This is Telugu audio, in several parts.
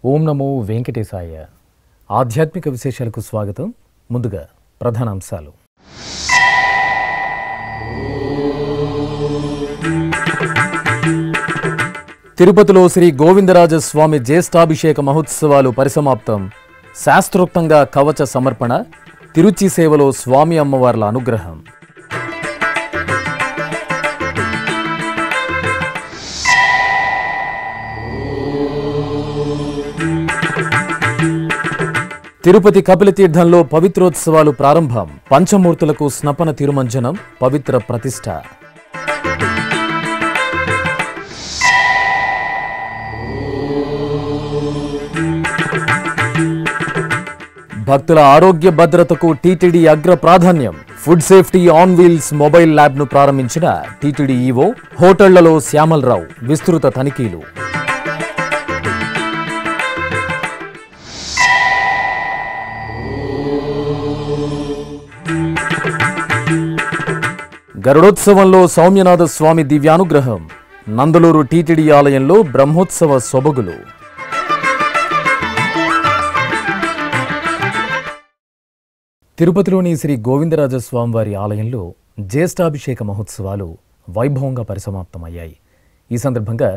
ఓం నమో వెంకటేశాయ. ఆధ్యాత్మిక విశేషాలకు స్వాగతం. ముందుగా ప్రధానాంశాలు. తిరుపతిలో శ్రీ గోవిందరాజస్వామి జ్యేష్ఠాభిషేక మహోత్సవాలు పరిసమాప్తం. శాస్త్రోక్తంగా కవచ సమర్పణ, తిరుచి సేవలో స్వామి అమ్మవార్ల అనుగ్రహం. తిరుపతి కపిలతీర్థంలో పవిత్రోత్సవాలు ప్రారంభం. పంచమూర్తులకు స్నపన తిరుమంజనం, పవిత్ర ప్రతిష్ఠ. భక్తుల ఆరోగ్య భద్రతకు టీటీడీ అగ్ర ప్రాధాన్యం. Food safety on wheels mobile ల్యాబ్ను ప్రారంభించిన టీటీడీ ఈవో. హోటళ్లలో శ్యామలరావు విస్తృత తనిఖీలు. గరుడోత్సవంలో సౌమ్యనాథ స్వామి దివ్యానుగ్రహం. నందలూరు టీటీడీ ఆలయంలో బ్రహ్మోత్సవ సొబగులు. తిరుపతిలోని శ్రీ గోవిందరాజస్వామివారి ఆలయంలో జ్యేష్ఠాభిషేక మహోత్సవాలు వైభవంగా పరిసమాప్తమయ్యాయి. ఈ సందర్భంగా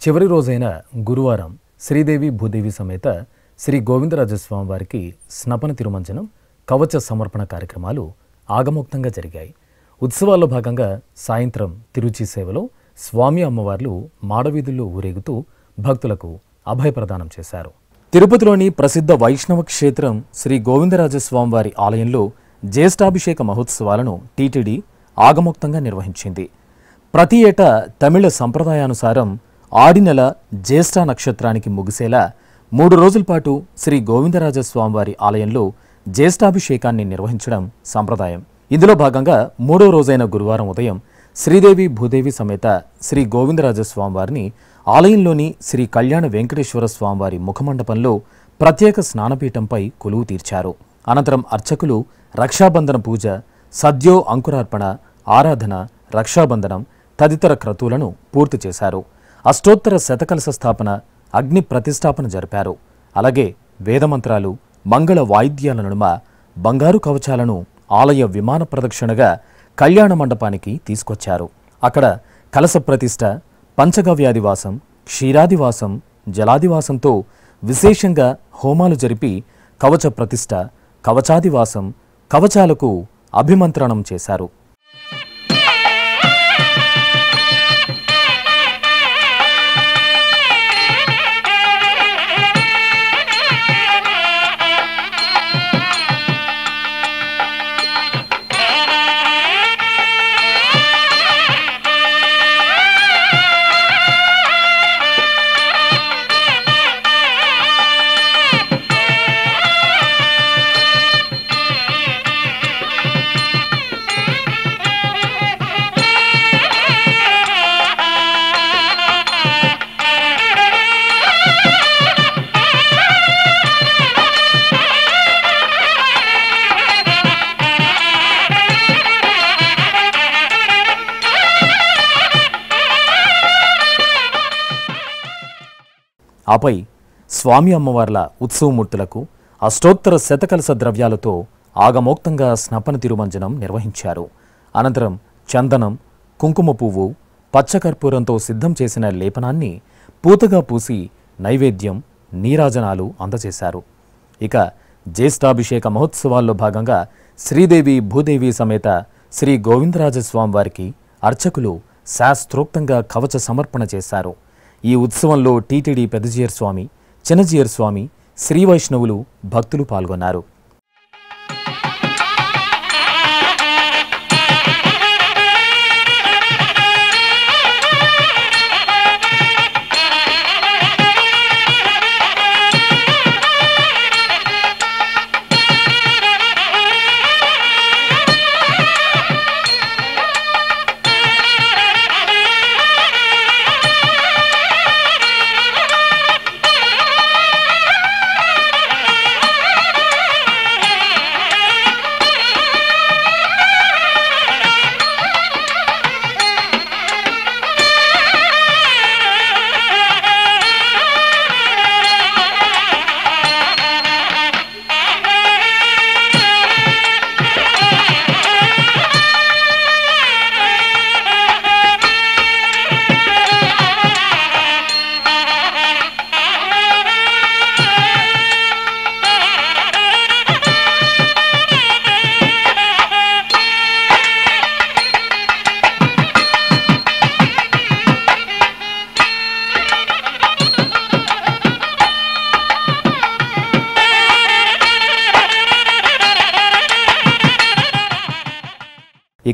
చివరి రోజైన గురువారం శ్రీదేవి భూదేవి సమేత శ్రీ గోవిందరాజస్వామివారికి స్నపన తిరుమంజనం, కవచ సమర్పణ కార్యక్రమాలు ఆగమోక్తంగా జరిగాయి. ఉత్సవాల్లో భాగంగా సాయంత్రం తిరుచి సేవలో స్వామి అమ్మవార్లు మాడవీధుల్లో ఊరేగుతూ భక్తులకు అభయప్రదానం చేశారు. తిరుపతిలోని ప్రసిద్ధ వైష్ణవ క్షేత్రం శ్రీ గోవిందరాజస్వామివారి ఆలయంలో జ్యేష్ఠాభిషేక మహోత్సవాలను టీటీడీ ఆగమోక్తంగా నిర్వహించింది. ప్రతి ఏటా తమిళ సంప్రదాయానుసారం ఆడినెల జ్యేష్ఠ నక్షత్రానికి ముగిసేలా 3 రోజుల పాటు శ్రీ గోవిందరాజస్వామివారి ఆలయంలో జ్యేష్ఠాభిషేకాన్ని నిర్వహించడం సంప్రదాయం. ఇందులో భాగంగా 3వ రోజైన గురువారం ఉదయం శ్రీదేవి భూదేవి సమేత శ్రీ గోవిందరాజస్వామివారిని ఆలయంలోని శ్రీ కళ్యాణ వెంకటేశ్వర స్వామివారి ముఖమండపంలో ప్రత్యేక స్నానపీఠంపై కొలువు తీర్చారు. అనంతరం అర్చకులు రక్షాబంధన పూజ, సద్యో అంకురార్పణ, ఆరాధన, రక్షాబంధనం తదితర క్రతువులను పూర్తి చేశారు. అష్టోత్తర శతకలశ స్థాపన, అగ్ని ప్రతిష్టాపన జరిపారు. అలాగే వేదమంత్రాలు, మంగళ వాయిద్యాల నడుమ బంగారు కవచాలను ఆలయ విమాన ప్రదక్షిణగా కళ్యాణ మండపానికి తీసుకొచ్చారు. అక్కడ కలశ ప్రతిష్ఠ, పంచగవ్యాదివాసం, క్షీరాదివాసం, జలాదివాసంతో విశేషంగా హోమాలు జరిపి కవచ ప్రతిష్ఠ, కవచాదివాసం, కవచాలకు అభిమంత్రణం చేశారు. ఆపై స్వామి అమ్మవార్ల ఉత్సవమూర్తులకు అష్టోత్తర శతకలశ ద్రవ్యాలతో ఆగమోక్తంగా స్నపన తిరుమంజనం నిర్వహించారు. అనంతరం చందనం, కుంకుమ పువ్వు, పచ్చకర్పూరంతో సిద్ధం చేసిన లేపనాన్ని పూతగా పూసి నైవేద్యం, నీరాజనాలు అందజేశారు. ఇక జ్యేష్ఠాభిషేక మహోత్సవాల్లో భాగంగా శ్రీదేవి భూదేవి సమేత శ్రీ గోవిందరాజస్వామివారికి అర్చకులు శాస్త్రోక్తంగా కవచ సమర్పణ చేశారు. ఈ ఉత్సవంలో టీటీడీ పెదజీయర్ స్వామి, చిన్నజీయర్ స్వామి, శ్రీ వైష్ణవులు, భక్తులు పాల్గొన్నారు.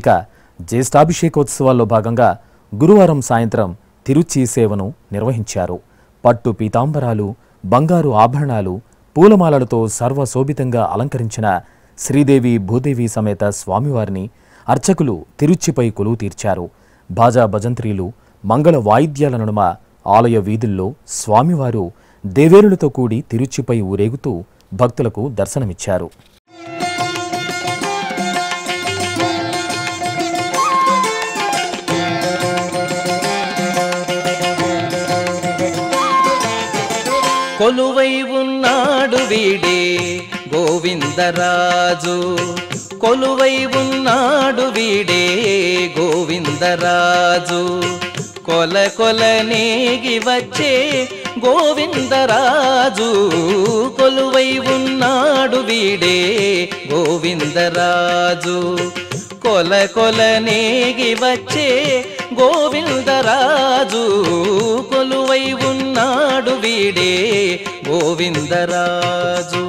ఇక జ్యేష్ఠాభిషేకోత్సవాల్లో భాగంగా గురువారం సాయంత్రం తిరుచి సేవను నిర్వహించారు. పట్టు పీతాంబరాలు, బంగారు ఆభరణాలు, పూలమాలలతో సర్వశోభితంగా అలంకరించిన శ్రీదేవి భూదేవి సమేత స్వామివారిని అర్చకులు తిరుచిపై కొలువు తీర్చారు. బాజా భజంత్రీలు, మంగళ వాయిద్యాల నడుమ ఆలయ వీధుల్లో స్వామివారు దేవేరులతో కూడి తిరుచిపై ఊరేగుతూ భక్తులకు దర్శనమిచ్చారు. కొలువై ఉన్నాడు వీడే గోవిందరాజు, కొలువై ఉన్నాడు వీడే గోవిందరాజు, కొల కొల నేగి వచ్చే గోవిందరాజు, కొలువై ఉన్నాడు వీడే గోవిందరాజు, కొల కొల నేగి వచ్చే గోవిందరాజు, కొలువై ఉన్నాడు వీడే గోవిందరాజు.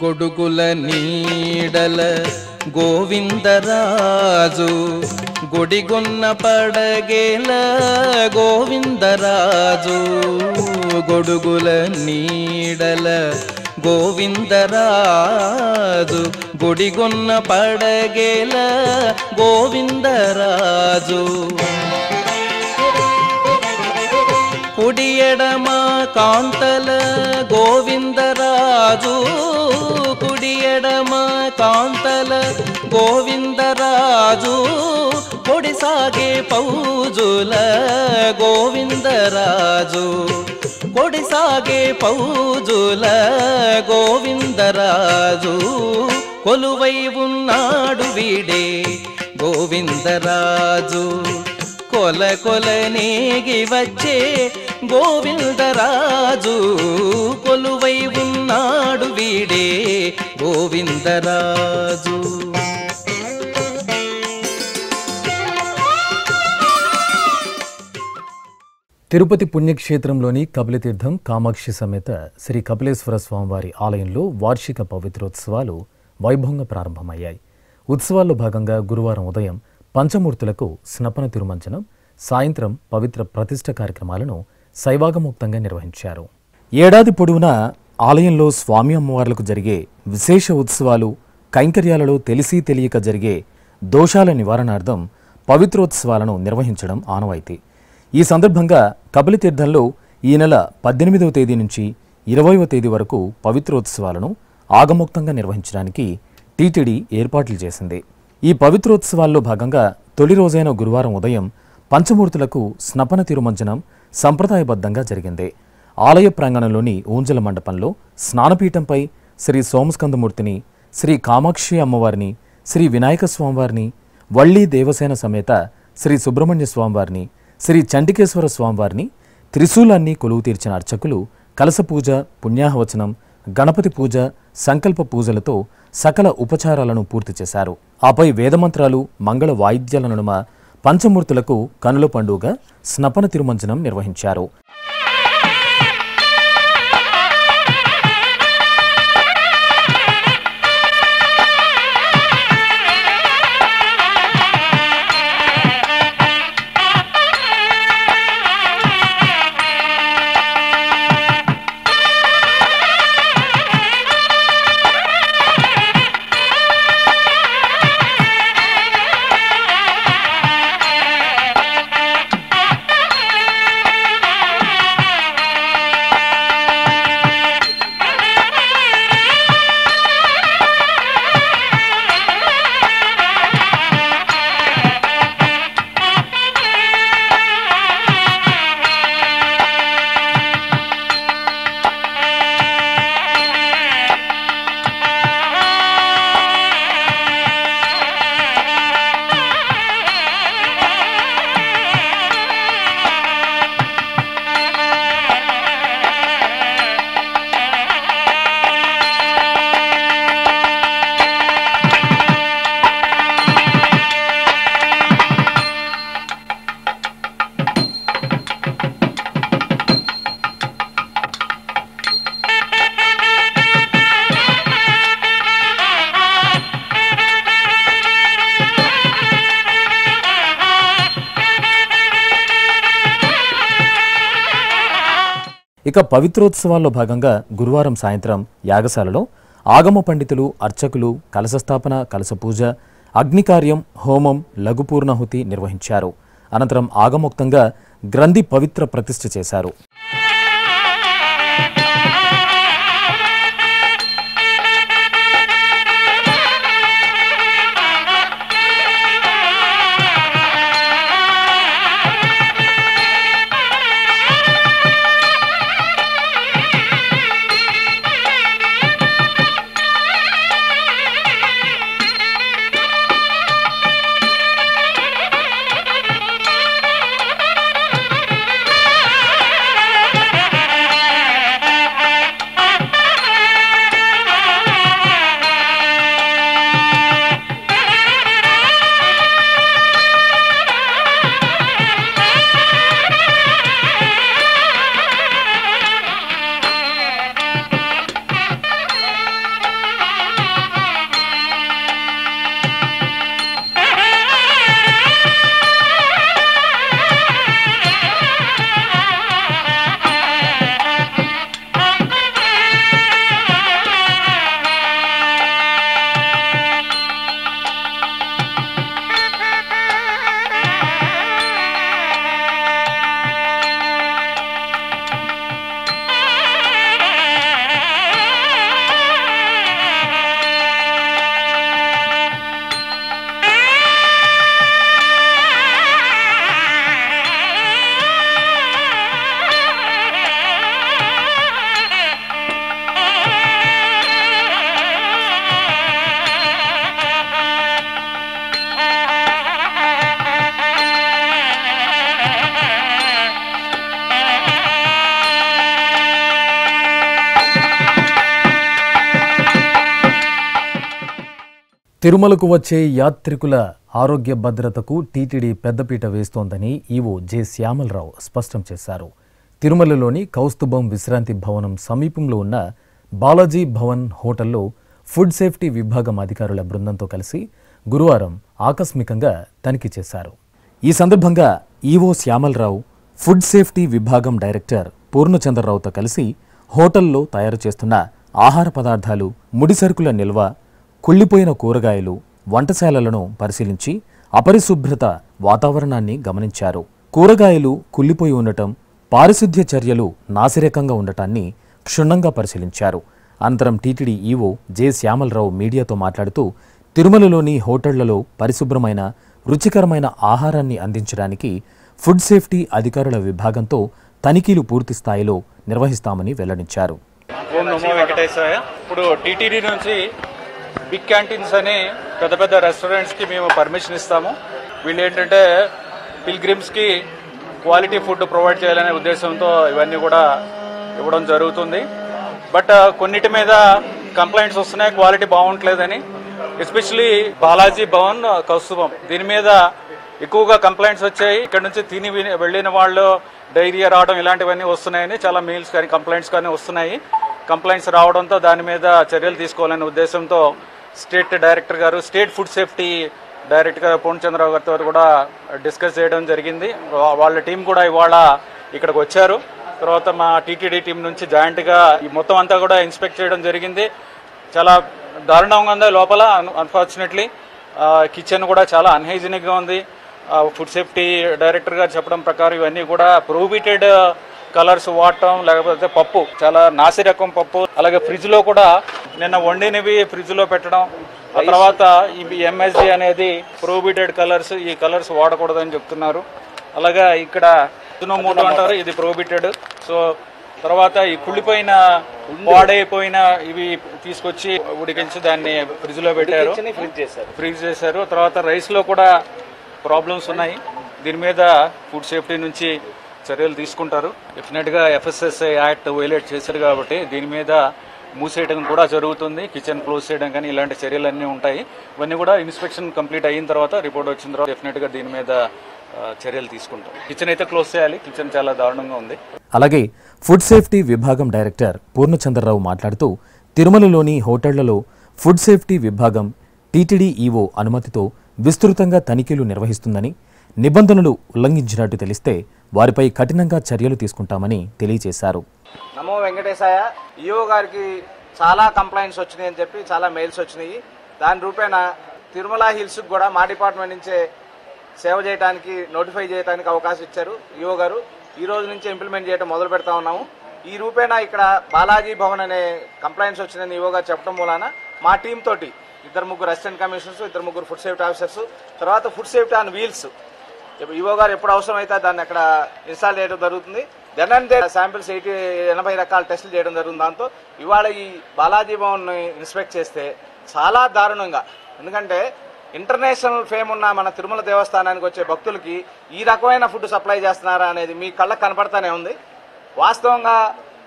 గొడుగుల నీడల గోవిందరాజు, గుడిగున్న పడగేల గోవిందరాజు, గొడుగుల నీడల గోవిందరాజు, గుడిగున్న పడగేల గోవిందరాజు, కుడి ఎడమ కాంతల గోవిందరాజు, కుడి ఎడమ కాంతల గోవిందరాజు, కొడిసాగే పౌజుల గోవిందరాజు, కొడిసాగే పౌజుల గోవిందరాజు, కొలువై ఉన్నాడు వీడే గోవిందరాజు, కొల కొల నేగి వచ్చే గోవిందరాజు, కొలువై ఉన్నాడు వీడే గోవిందరాజు. తిరుపతి పుణ్యక్షేత్రంలోని కపిలతీర్థం కామాక్షి సమేత శ్రీ కపిలేశ్వర స్వామివారి ఆలయంలో వార్షిక పవిత్రోత్సవాలు వైభవంగా ప్రారంభమయ్యాయి. ఉత్సవాల్లో భాగంగా గురువారం ఉదయం పంచమూర్తులకు స్నపన తిరుమంజనం, సాయంత్రం పవిత్ర ప్రతిష్ఠ కార్యక్రమాలను శైవాగముక్తంగా నిర్వహించారు. ఏడాది పొడవునా ఆలయంలో స్వామి అమ్మవార్లకు జరిగే విశేష ఉత్సవాలు, కైంకర్యాలలో తెలిసి తెలియక జరిగే దోషాల నివారణార్థం పవిత్రోత్సవాలను నిర్వహించడం ఆనవాయితీ. ఈ సందర్భంగా కపిలతీర్థంలో ఈ నెల 18వ తేదీ నుంచి 20వ తేదీ వరకు పవిత్రోత్సవాలను ఆగమోక్తంగా నిర్వహించడానికి టీటీడీ ఏర్పాట్లు చేసింది. ఈ పవిత్రోత్సవాల్లో భాగంగా తొలి రోజైన గురువారం ఉదయం పంచమూర్తులకు స్నపన తిరుమంజనం సంప్రదాయబద్ధంగా జరిగింది. ఆలయ ప్రాంగణంలోని ఊంజల మండపంలో స్నానపీఠంపై శ్రీ సోమస్కందమూర్తిని, శ్రీ కామాక్షి అమ్మవారిని, శ్రీ వినాయక స్వామివారిని, వళ్ళీ దేవసేన సమేత శ్రీ సుబ్రహ్మణ్య స్వామివారిని, శ్రీ చండికేశ్వర స్వామివారిని, త్రిశూలాన్ని కొలువు తీర్చిన అర్చకులు కలశ పూజ, పుణ్యాహవచనం, గణపతి పూజ, సంకల్ప పూజలతో సకల ఉపచారాలను పూర్తి చేశారు. ఆపై వేదమంత్రాలు, మంగళ వాయిద్యాల నడుమ పంచమూర్తులకు కనుల పండుగ స్నపన తిరుమంజనం నిర్వహించారు. ఇక పవిత్రోత్సవాల్లో భాగంగా గురువారం సాయంత్రం యాగశాలలో ఆగమ పండితులు, అర్చకులు కలశస్థాపన, కలశ పూజ, అగ్నికార్యం, హోమం, లఘుపూర్ణాహుతి నిర్వహించారు. అనంతరం ఆగమోక్తంగా గ్రంథి పవిత్ర ప్రతిష్ఠ చేశారు. తిరుమలకు వచ్చే యాత్రికుల ఆరోగ్య భద్రతకు టీటీడీ పెద్దపీట వేస్తోందని ఈవో జె శ్యామలరావు స్పష్టం చేశారు. తిరుమలలోని కౌస్తుభం విశ్రాంతి భవనం సమీపంలో ఉన్న బాలాజీ భవన్ హోటల్లో ఫుడ్ సేఫ్టీ విభాగం అధికారుల బృందంతో కలిసి గురువారం ఆకస్మికంగా తనిఖీ చేశారు. ఈ సందర్భంగా ఈవో శ్యామలరావు ఫుడ్ సేఫ్టీ విభాగం డైరెక్టర్ పూర్ణచంద్రరావుతో కలిసి హోటల్లో తయారు చేస్తున్న ఆహార పదార్థాలు, ముడిసరుకుల నిల్వ, కుళ్ళిపోయిన కూరగాయలు, వంటశాలలను పరిశీలించి అపరిశుభ్రత వాతావరణాన్ని గమనించారు. కూరగాయలు కుళ్ళిపోయి ఉండటం, పారిశుద్ధ్య చర్యలు నాసిరకంగా ఉండటాన్ని క్షుణ్ణంగా పరిశీలించారు. అనంతరం టీటీడీ ఈవో జె శ్యామలరావు మీడియాతో మాట్లాడుతూ తిరుమలలోని హోటళ్లలో పరిశుభ్రమైన, రుచికరమైన ఆహారాన్ని అందించడానికి ఫుడ్ సేఫ్టీ అధికారుల విభాగంతో తనిఖీలు పూర్తి స్థాయిలో నిర్వహిస్తామని వెల్లడించారు. ఓం నమో వెంకటేశాయ. ఇప్పుడు టీటీడీ నుంచి బిగ్ క్యాంటీన్స్ అని పెద్ద పెద్ద రెస్టారెంట్స్కి మేము పర్మిషన్ ఇస్తాము. వీళ్ళు ఏంటంటే పిల్గ్రిమ్స్కి క్వాలిటీ ఫుడ్ ప్రొవైడ్ చేయాలనే ఉద్దేశంతో ఇవన్నీ కూడా ఇవ్వడం జరుగుతుంది. బట్ కొన్నిటి మీద కంప్లైంట్స్ వస్తున్నాయి, క్వాలిటీ బాగుంటలేదని. ఎస్పెషలీ బాలాజీ భవన్, కౌస్తుభం, దీని మీద ఎక్కువగా కంప్లైంట్స్ వచ్చాయి. ఇక్కడ నుంచి తిని వెళ్ళిన వాళ్ళు డైరియా రావడం ఇలాంటివన్నీ వస్తున్నాయని చాలా మెయిల్స్ కానీ కంప్లైంట్స్ కానీ వస్తున్నాయి. కంప్లైంట్స్ రావడంతో దాని మీద చర్యలు తీసుకోవాలనే ఉద్దేశంతో స్టేట్ డైరెక్టర్ గారు, state food safety director Purnachandrarao గారితో కూడా డిస్కస్ చేయడం జరిగింది. వాళ్ళ టీం కూడా ఇవాళ ఇక్కడికి వచ్చారు. తర్వాత మా టీటీడీ టీం నుంచి జాయింట్గా ఈ మొత్తం అంతా కూడా ఇన్స్పెక్ట్ చేయడం జరిగింది. చాలా దారుణంగా ఉంది లోపల. అన్ఫార్చునేట్లీ కిచెన్ కూడా చాలా అన్హైజీనిక్గా ఉంది. ఫుడ్ సేఫ్టీ డైరెక్టర్ గారు చెప్పడం ప్రకారం ఇవన్నీ కూడా ప్రొహిబిటెడ్ కలర్స్ వాడటం, లేకపోతే పప్పు, చాలా నాసిరకం పప్పు, అలాగే ఫ్రిడ్జ్ లో కూడా నిన్న వండినవి ఫ్రిడ్జ్ లో పెట్టడం. ఆ తర్వాత ఈ ఎంఎస్జి అనేది ప్రొహిబిటెడ్ కలర్స్, ఈ కలర్స్ వాడకూడదని చెప్తున్నారు. అలాగే ఇక్కడ మూటో అంటారు, ఇది ప్రొహిబిటెడ్. సో తర్వాత ఈ కుళ్ళిపోయిన, వాడైపోయిన ఇవి తీసుకొచ్చి ఉడికించి దాన్ని ఫ్రిడ్జ్ లో పెట్టారు, ఫ్రీజ్ చేశారు. తర్వాత రైస్ లో కూడా ప్రాబ్లమ్స్ ఉన్నాయి. దీని మీద ఫుడ్ సేఫ్టీ నుంచి చర్యలు తీసుకుంటారు. డెఫినెట్గా ఎఫ్ఎస్ఎస్ఐ యాక్ట్ వైలేట్ చేశారు కాబట్టి దీని మీద మూసేయడం కూడా జరుగుతుంది. కిచెన్ క్లోజ్ చేయడం కానీ ఇలాంటి చర్యలన్నీ ఉంటాయి. ఇవన్నీ కూడా ఇన్స్పెక్షన్ కంప్లీట్ అయిన తర్వాత, రిపోర్ట్ వచ్చిన తర్వాత డెఫినెట్గా దీని మీద చర్యలు తీసుకుంటాం. కిచెన్ అయితే క్లోజ్ చేయాలి, కిచెన్ చాలా దారుణంగా ఉంది. అలాగే ఫుడ్ సేఫ్టీ విభాగం డైరెక్టర్ పూర్ణచంద్రరావు మాట్లాడుతూ తిరుమలలోని హోటళ్లలో ఫుడ్ సేఫ్టీ విభాగం టీటీడీ ఈవో అనుమతితో విస్తృతంగా తనిఖీలు నిర్వహిస్తుందని, నిబంధనలు ఉల్లంఘించినట్టు తెలిస్తే వారిపై కఠినంగా చర్యలు తీసుకుంటామని తెలియజేశారు. నమో వెంకటేశాయ. ఈఓ గారికి చాలా కంప్లైంట్స్ వచ్చినాయి అని చెప్పి చాలా మెయిల్స్ వచ్చినాయి. దాని రూపేణ తిరుమల హిల్స్ కూడా మా డిపార్ట్మెంట్ నుంచే సేవ చేయడానికి నోటిఫై చేయడానికి అవకాశం ఇచ్చారు ఈఓ గారు. ఈ రోజు నుంచి ఇంప్లిమెంట్ చేయడం మొదలు పెడతా ఉన్నాము. ఈ రూపేణ ఇక్కడ బాలాజీ భవన్ అనే కంప్లైంట్స్ వచ్చినాయని ఈఓ గారు చెప్పడం మూలాన మా టీం తోటి 2-3 assistant commissioners, 2-3 food safety officers, తర్వాత food safety on wheels EO గారు ఎప్పుడు అవసరం అయితే దాన్ని అక్కడ ఇన్స్టాల్ చేయడం జరుగుతుంది. దెనంతే శాంపిల్స్ 80 రకాల టెస్టులు చేయడం జరుగుతుంది. దాంతో ఇవాళ ఈ బాలాజీ భవన్ ఇన్స్పెక్ట్ చేస్తే చాలా దారుణంగా, ఎందుకంటే ఇంటర్నేషనల్ ఫేమ్ ఉన్న మన తిరుమల దేవస్థానానికి వచ్చే భక్తులకి ఈ రకమైన ఫుడ్ సప్లై చేస్తున్నారా అనేది మీ కళ్ళకు కనపడతానే ఉంది. వాస్తవంగా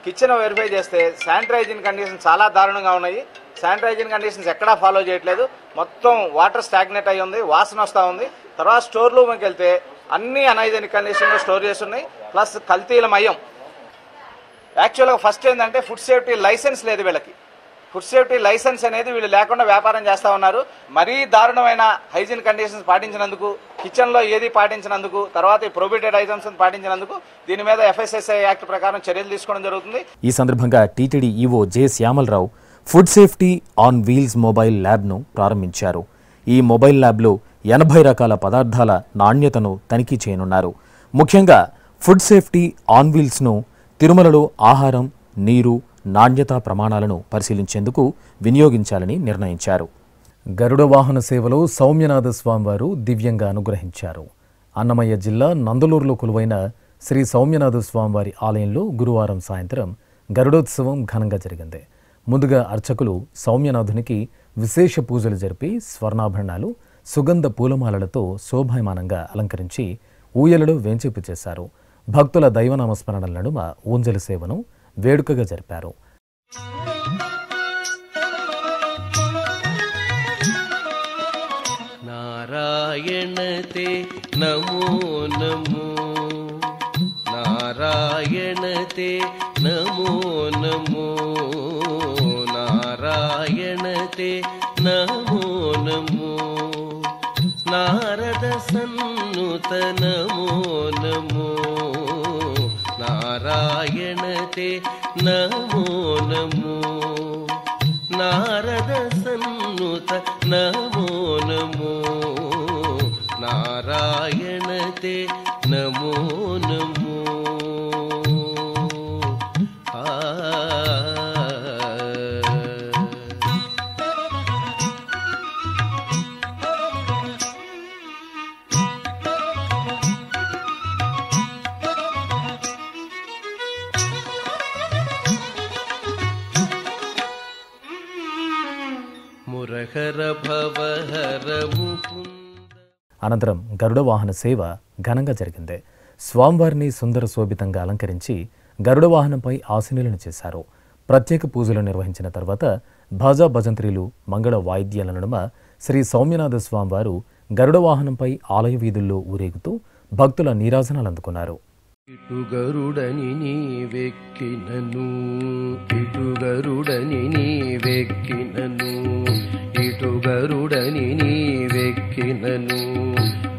కిచెన్ వెరిఫై చేస్తే శానిటైజింగ్ కండిషన్స్ చాలా దారుణంగా ఉన్నాయి. శానిటైజింగ్ కండిషన్స్ ఎక్కడా ఫాలో చేయట్లేదు. మొత్తం వాటర్ స్టాగ్నేట్ అయి ఉంది, వాసన వస్తూ ఉంది. తర్వాత స్టోర్ రూమ్కి వెళ్తే అన్ని అనైజెనిక్ కండిషన్లో స్టోర్ చేసి ఉన్నాయి, ప్లస్ కల్తీల మయం. యాక్చువల్గా ఫస్ట్ ఏంటంటే ఫుడ్ సేఫ్టీ లైసెన్స్ లేదు వీళ్ళకి. ఫుడ్ సేఫ్టీ లైసెన్స్ అనేది వీళ్ళు లేకుండా వ్యాపారం చేస్తూ ఉన్నారు. మరీ దారుణమైన హైజీన్ కండిషన్స్ పాటించినందుకు, కిచెన్లో ఏది పాటించినందుకు, తర్వాత ఈ ప్రొహిబిటెడ్ ఐటమ్స్ పాటించినందుకు దీని మీద FSSAI యాక్ట్ ప్రకారం చర్యలు తీసుకోవడం జరుగుతుంది. ఈ సందర్భంగా TTD EO J Shyamala Rao food safety on wheels mobile ల్యాబ్ను ప్రారంభించారు. ఈ మొబైల్ ల్యాబ్లో 80 రకాల పదార్థాల నాణ్యతను తనిఖీ చేయనున్నారు. ముఖ్యంగా ఫుడ్ సేఫ్టీ ఆన్ వీల్స్ను తిరుమలలో ఆహారం, నీరు, నాణ్యతా ప్రమాణాలను పరిశీలించేందుకు వినియోగించాలని నిర్ణయించారు. గరుడ వాహన సేవలో సౌమ్యనాథ స్వామివారు దివ్యంగా అనుగ్రహించారు. అన్నమయ్య జిల్లా నందలూరులో కొలువైన శ్రీ సౌమ్యనాథ స్వామివారి ఆలయంలో గురువారం సాయంత్రం గరుడోత్సవం ఘనంగా జరిగింది. ముందుగా అర్చకులు సౌమ్యనాథునికి విశేష పూజలు జరిపి స్వర్ణాభరణాలు, సుగంధ పూలమాలలతో శోభాయమానంగా అలంకరించి ఊయలలో వేంచేపు చేశారు. భక్తుల దైవనామస్మరణల నడుమ ఊంజలి సేవను వేడుకగా జరిపారు. నారాయణతే నమో నమో, నారాయణతే నమో నమో, నారాయణతే నమో నమో, నారద సన్నుత నమో నమో, నారాయణతే నమో నమో, నారద సన్నుత నమో నమో, నారాయణతే నమో నమో. అనంతరం గరుడ వాహన సేవ ఘనంగా జరిగింది. స్వామివారిని సుందర శోభితంగా అలంకరించి గరుడ వాహనంపై ఆసీనులను చేశారు. ప్రత్యేక పూజలు నిర్వహించిన తర్వాత భాజా భజంత్రీలు, మంగళ వాయిద్యాల నడుమ శ్రీ సౌమ్యనాథ స్వామివారు గరుడ వాహనంపై ఆలయ వీధుల్లో ఊరేగుతూ భక్తుల నీరాజనాలు అందుకున్నారు. ఇటు గరుడని నీవెక్కినను, ఇటు గరుడని నీవెక్కినను, ఇటు గరుడని నీవెక్కినను,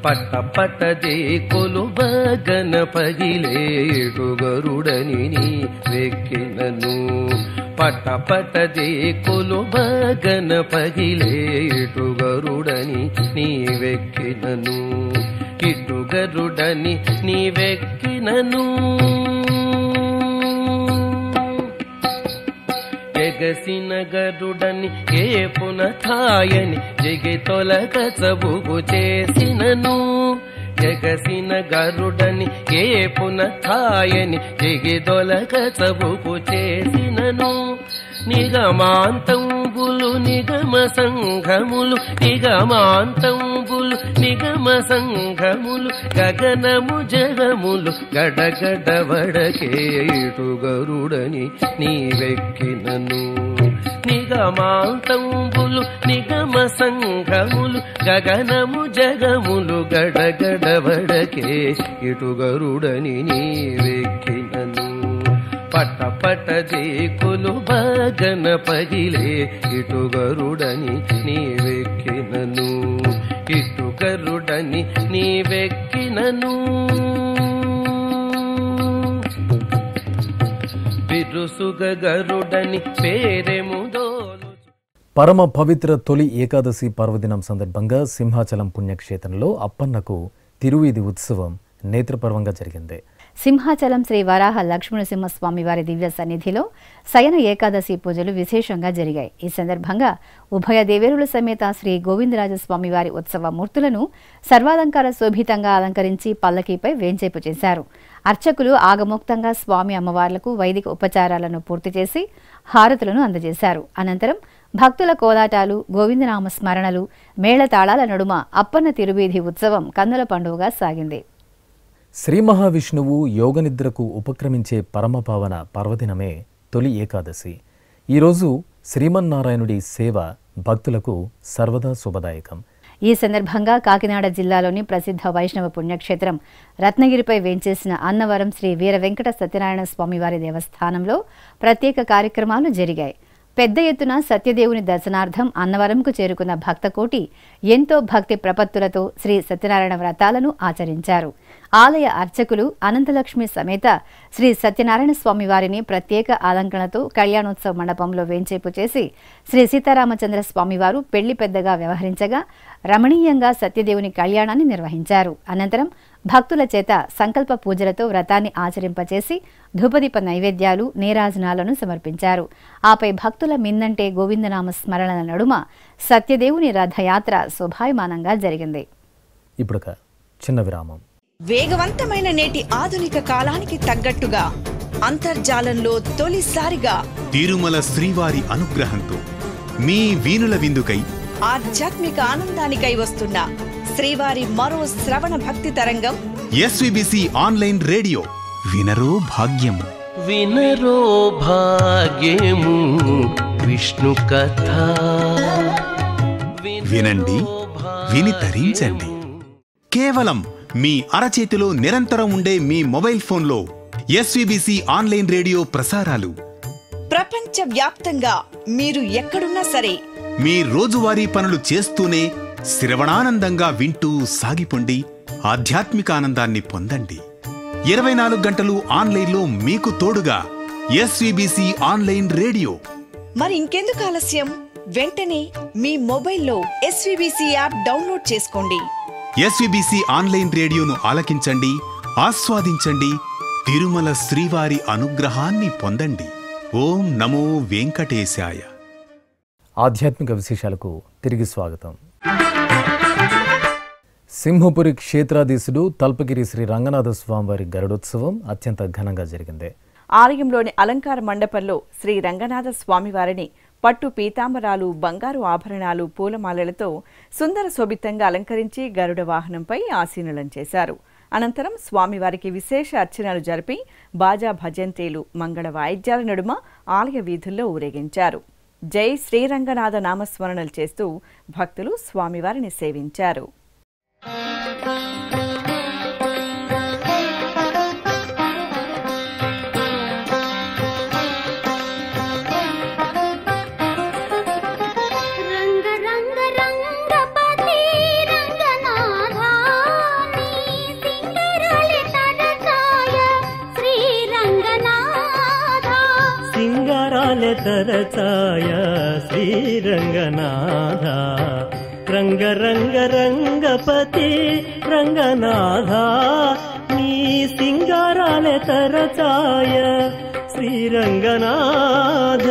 పట్ట పట్టదే కొలువ గణపగిలే, ఇటు గరుడని నీవెక్కినను, పట్ట పట్టదే కొలువ గణపగిలే, ఇటు గరుడని నీవెక్కినను, ఇటు గరుడని నీవెక్కినను, ఎగసిన గరుడని ఏ పునథాయని జగి తొలగ చబుగు చేసినను, ఎగసిన గరుడని ఏ పునథాయని జగి తొలగ చబుగు చేసినను, నిగమాంతంబులు నిగమ సంఘములు, నిగమాంతంబులు నిగమ సంఘములు, గగనము జగములు గడగడ వడకే, ఇటు గరుడని నీవెక్కినను, నిగమాంతంబులు నిగమ సంఘములు, గగనము జగములు గడగడ వడకే, ఇటు గరుడని నీవెక్కినను, పట్ట పట్టదే కొలువ గణపగిలే, ఇటు గరుడని నీవెక్కినను, ఇటు గరుడని నీవెక్కినను బిరుసుగ గరుడని పేరెముదోలు. పరమ పవిత్ర తొలి ఏకాదశి పర్వదినం సందర్భంగా సింహాచలం పుణ్యక్షేత్రంలో అప్పన్నకు తిరువీధి ఉత్సవం నేత్రపర్వంగా జరిగింది. సింహాచలం శ్రీ వరాహ లక్ష్మణసింహస్వామి వారి దివ్య సన్నిధిలో శయన ఏకాదశి పూజలు విశేషంగా జరిగాయి. ఈ సందర్భంగా ఉభయ దేవేరుల సమేత శ్రీ గోవిందరాజస్వామి వారి ఉత్సవ మూర్తులను సర్వాలంకార శోభితంగా అలంకరించి పల్లకీపై వేంచేపు చేశారు. అర్చకులు ఆగమోక్తంగా స్వామి అమ్మవార్లకు వైదిక ఉపచారాలను పూర్తి చేసి హారతులను అందజేశారు. అనంతరం భక్తుల కోలాటాలు, గోవిందనామ స్మరణలు, మేళతాళాల నడుమ అప్పన్న తిరువీధి ఉత్సవం కన్నుల పండుగగా సాగింది. శ్రీ మహావిష్ణువు యోగనిద్రకు ఉపక్రమించే పరమపావన పర్వదినమే తొలి ఏకాదశి. ఈరోజు శ్రీమన్నారాయణుడి సేవ భక్తులకు సర్వదా శుభదాయకం. ఈ సందర్భంగా కాకినాడ జిల్లాలోని ప్రసిద్ధ వైష్ణవ పుణ్యక్షేత్రం రత్నగిరిపై వేంచేసిన అన్నవరం శ్రీ వీర వెంకట సత్యనారాయణ స్వామివారి దేవస్థానంలో ప్రత్యేక కార్యక్రమాలు జరిగాయి. పెద్ద ఎత్తున సత్యదేవుని దర్శనార్థం అన్నవరంకు చేరుకున్న భక్తకోటి ఎంతో భక్తి ప్రపత్తులతో శ్రీ సత్యనారాయణ వ్రతాలను ఆచరించారు. ఆలయ అర్చకులు అనంతలక్ష్మి సమేత శ్రీ సత్యనారాయణ స్వామి వారిని ప్రత్యేక అలంకరణతో కళ్యాణోత్సవ మండపంలో వేంచేపు చేసి శ్రీ సీతారామచంద్ర స్వామివారు పెళ్లి పెద్దగా వ్యవహరించగా రమణీయంగా సత్యదేవుని కళ్యాణాన్ని నిర్వహించారు. అనంతరం భక్తుల చేత సంకల్ప పూజలతో వ్రతాన్ని ఆచరింపచేసి ధూపదీప నైవేద్యాలు, నీరాజనాలను సమర్పించారు. ఆపై భక్తుల మిన్నంటే గోవిందనామ స్మరణల నడుమ సత్యదేవుని రథయాత్ర శోభాయమానంగా జరిగింది. ఇప్పుడు చిన్న విరామం. వేగవంతమైన నేటి ఆధునిక కాలానికి తగ్గట్టుగా అంతర్జాలంలో తొలిసారిగా తిరుమల శ్రీవారి అనుగ్రహంతో మీ వీణుల విందుకై ఆధ్యాత్మిక ఆనందానికై వస్తున్న శ్రీవారి మరో శ్రవణ భక్తి తరంగం ఎస్విబిసి ఆన్లైన్ రేడియో. వినరో భాగ్యము, వినరో భాగ్యము విష్ణు కథ. వినండి, విని తరించండి. కేవలం మీ అరచేతిలో నిరంతరం ఉండే మీ మొబైల్ ఫోన్లో ఎస్విబిసి ఆన్లైన్ రేడియో ప్రసారాలు ప్రపంచ వ్యాప్తంగా మీరు ఎక్కడున్నా సరే మీ రోజువారీ పనులు చేస్తూనే శ్రవణానందంగా వింటూ సాగిపోండి. ఆధ్యాత్మిక ఆనందాన్ని పొందండి. 24 గంటలు ఆన్లైన్లో మీకు తోడుగా ఎస్విబిసి ఆన్లైన్ రేడియో. మరి ఇంకెందుకు ఆలస్యం? వెంటనే మీ మొబైల్లో ఎస్విబిసి యాప్ డౌన్లోడ్ చేసుకోండి. ఎస్విబిసి ఆన్లైన్ రేడియోను ఆలకించండి, ఆస్వాదించండి. తిరుమల శ్రీవారి అనుగ్రహాన్ని పొందండి. ఓం నమో వెంకటేశాయ. ఆధ్యాత్మిక విశేషాలకు తిరిగి స్వాగతం. సింహపురి క్షేత్రాధీశుడు తల్పగిరి శ్రీ రంగనాథ స్వామివారి గరుడోత్సవం అత్యంత ఘనంగా జరిగింది. ఆలయంలోని అలంకార మండపంలో శ్రీ రంగనాథ స్వామివారిని పట్టు పీతాంబరాలు, బంగారు ఆభరణాలు, పూలమాలలతో సుందర శోభితంగా అలంకరించి గరుడ వాహనంపై ఆసీనులను చేశారు. అనంతరం స్వామివారికి విశేష అర్చనలు జరిపి బాజా భజంతేలు, మంగళ వాయిద్యాల నడుమ ఆలయ వీధుల్లో ఊరేగించారు. జై శ్రీరంగనాథ నామస్మరణలు చేస్తూ భక్తులు స్వామివారిని సేవించారు. తరచాయ శ్రీరంగనాథ రంగ రంగ రంగపతి రంగనాథ నీ సింగారాలే తరచాయ శ్రీరంగనాథ.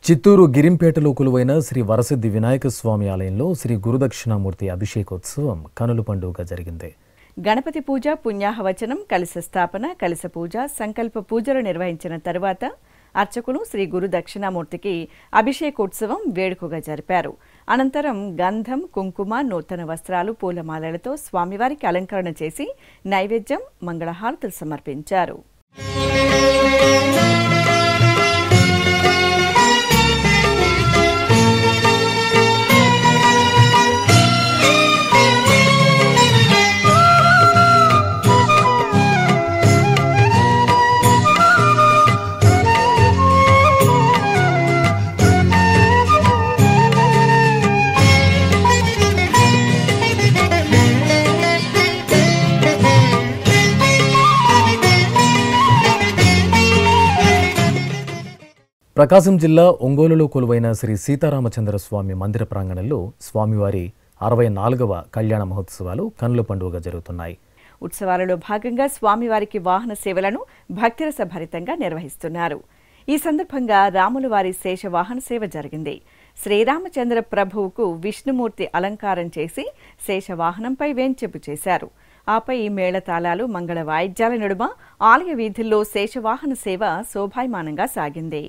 చిత్తూరు గిరింపేటలో కొలువైన శ్రీ వరసిద్ధి వినాయక స్వామి ఆలయంలో శ్రీ గురుదక్షిణామూర్తి అభిషేకోత్సవం కనుల పండుగగా జరిగింది. గణపతి పూజ, పుణ్యాహవచనం, కలశ స్థాపన, కలశ పూజ, సంకల్ప పూజలు నిర్వహించిన తరువాత అర్చకులు శ్రీ గురు దక్షిణామూర్తికి అభిషేకోత్సవం వేడుకగా జరిపారు. అనంతరం గంధం, కుంకుమ, నూతన వస్త్రాలు, పూలమాలలతో స్వామివారికి అలంకరణ చేసి నైవేద్యం, మంగళహారతులు సమర్పించారు. ప్రకాశం జిల్లా ఒంగోలులో కొలువైన శ్రీ సీతారామచంద్ర స్వామి మందిర ప్రాంగణంలో స్వామివారి 64వ కళ్యాణ మహోత్సవాలు కన్నుల పండుగగా జరుగుతున్నాయి. ఉత్సవాలలో భాగంగా స్వామివారికి వాహన సేవలను భక్తిరస భరితంగా నిర్వహిస్తున్నారు. ఈ సందర్భంగా రాముల వారి శేష వాహన సేవ జరిగింది. శ్రీరామచంద్ర ప్రభువుకు విష్ణుమూర్తి అలంకారం చేసి శేష వాహనంపై వేంచెపు చేశారు. ఆపై మేళతాళాలు మంగళ వాయిద్యాల నడుమ ఆలయ వీధుల్లో శేషవాహన సేవ శోభాయమానంగా సాగింది.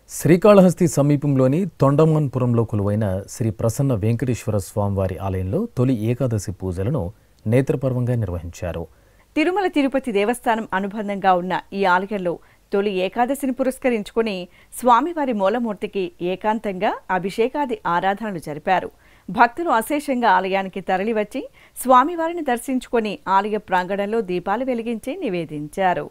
శ్రీకాళహస్తి సమీపంలోని తొండమన్పురంలో కొలువైన శ్రీ ప్రసన్న వెంకటేశ్వర స్వామివారి ఆలయంలో తొలి ఏకాదశి పూజలను నేత్రపర్వంగా నిర్వహించారు. తిరుమల తిరుపతి దేవస్థానం అనుబంధంగా ఉన్న ఈ ఆలయంలో తొలి ఏకాదశిని పురస్కరించుకుని స్వామివారి మూలమూర్తికి ఏకాంతంగా అభిషేకాది ఆరాధనలు జరిపారు. భక్తులు అశేషంగా ఆలయానికి తరలివచ్చి స్వామివారిని దర్శించుకుని ఆలయ ప్రాంగణంలో దీపాలు వెలిగించి నివేదించారు.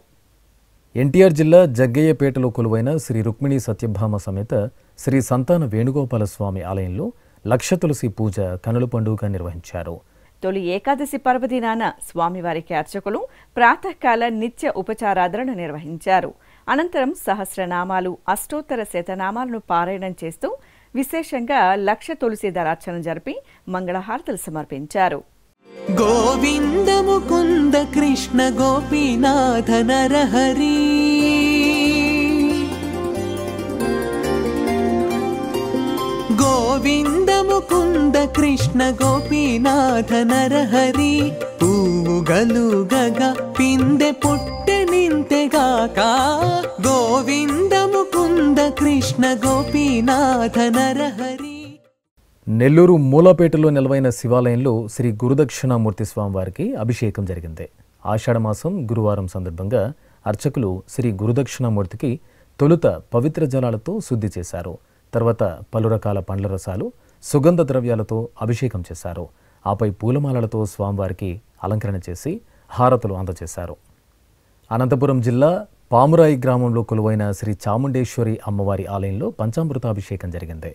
ఎన్టీఆర్ జిల్లా జగ్గయ్యపేటలో కొలువైన శ్రీ రుక్మిణి సత్యభామ సమేత శ్రీ సంతాన వేణుగోపాల స్వామి ఆలయంలో లక్ష తులసి పూజ కనుల పండుగగా నిర్వహించారు. తొలి ఏకాదశి పర్వదినాన స్వామివారికి అర్చకులు ప్రాతకాల నిత్య ఉపచారాధనను నిర్వహించారు. అనంతరం సహస్రనామాలు, అష్టోత్తర శతనామాలను పారాయణం చేస్తూ విశేషంగా లక్ష తులసి దళార్చన జరిపి మంగళహారతులు సమర్పించారు. గోవింద ముకుంద కృష్ణ గోపీనాథ నరహరి గోవింద ముకుంద కృష్ణ గోపీనాథ నరహరి పూగలుగగ పిందె పుట్టె నింతెగాక గోవింద ముకుంద కృష్ణ గోపీనాథ నరహరి. నెల్లూరు మూలపేటలో నిలవైన శివాలయంలో శ్రీ గురుదక్షిణామూర్తి స్వామివారికి అభిషేకం జరిగింది. ఆషాఢమాసం గురువారం సందర్భంగా అర్చకులు శ్రీ గురుదక్షిణామూర్తికి తొలుత పవిత్ర జలాలతో శుద్ధి చేశారు. తర్వాత పలు రకాల పండ్ల రసాలు, సుగంధ ద్రవ్యాలతో అభిషేకం చేశారు. ఆపై పూలమాలలతో స్వామివారికి అలంకరణ చేసి హారతులు అందజేశారు. అనంతపురం జిల్లా పామురాయి గ్రామంలో కొలువైన శ్రీ చాముండేశ్వరి అమ్మవారి ఆలయంలో పంచామృతాభిషేకం జరిగింది.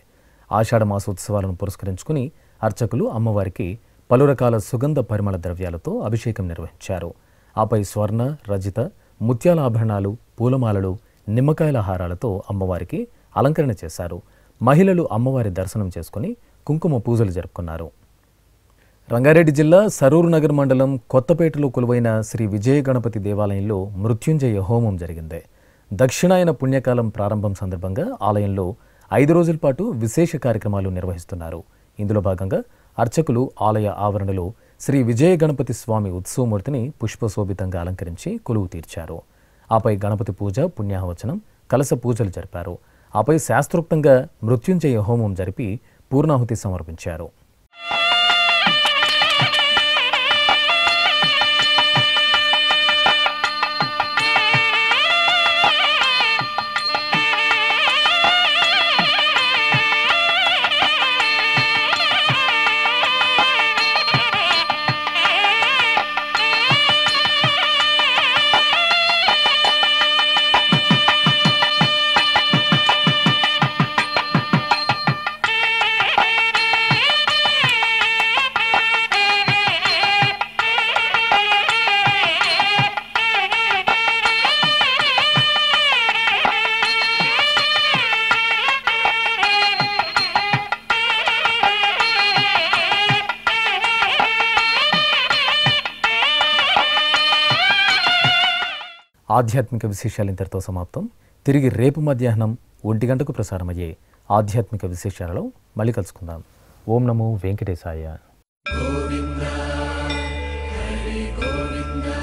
ఆషాఢ మాసోత్సవాలను పురస్కరించుకుని అర్చకులు అమ్మవారికి పలు రకాల సుగంధ పరిమళ ద్రవ్యాలతో అభిషేకం నిర్వహించారు. ఆపై స్వర్ణ, రజిత, ముత్యాల ఆభరణాలు, పూలమాలలు, నిమ్మకాయల హారాలతో అమ్మవారికి అలంకరణ చేశారు. మహిళలు అమ్మవారి దర్శనం చేసుకుని కుంకుమ పూజలు జరుపుకున్నారు. రంగారెడ్డి జిల్లా సరూర్ నగర్ మండలం కొత్తపేటలో కొలువైన శ్రీ విజయ గణపతి దేవాలయంలో మృత్యుంజయ హోమం జరిగింది. దక్షిణాయన పుణ్యకాలం ప్రారంభం సందర్భంగా ఆలయంలో 5 రోజుల పాటు విశేష కార్యక్రమాలు నిర్వహిస్తున్నారు. ఇందులో భాగంగా అర్చకులు ఆలయ ఆవరణలో శ్రీ విజయ గణపతి స్వామి ఉత్సవమూర్తిని పుష్పశోభితంగా అలంకరించి కొలువు తీర్చారు. ఆపై గణపతి పూజ, పుణ్యాహవచనం, కలశ పూజలు జరిపారు. ఆపై శాస్త్రోక్తంగా మృత్యుంజయ హోమం జరిపి పూర్ణాహుతి సమర్పించారు. ఆధ్యాత్మిక విశేషాలు ఇంతటితో సమాప్తం. తిరిగి రేపు మధ్యాహ్నం 1 గంటకు ప్రసారమయ్యే ఆధ్యాత్మిక విశేషాలలో మళ్ళీ కలుసుకుందాం. ఓం నమో వెంకటేశాయ. గోవిందా హరి గోవిందా.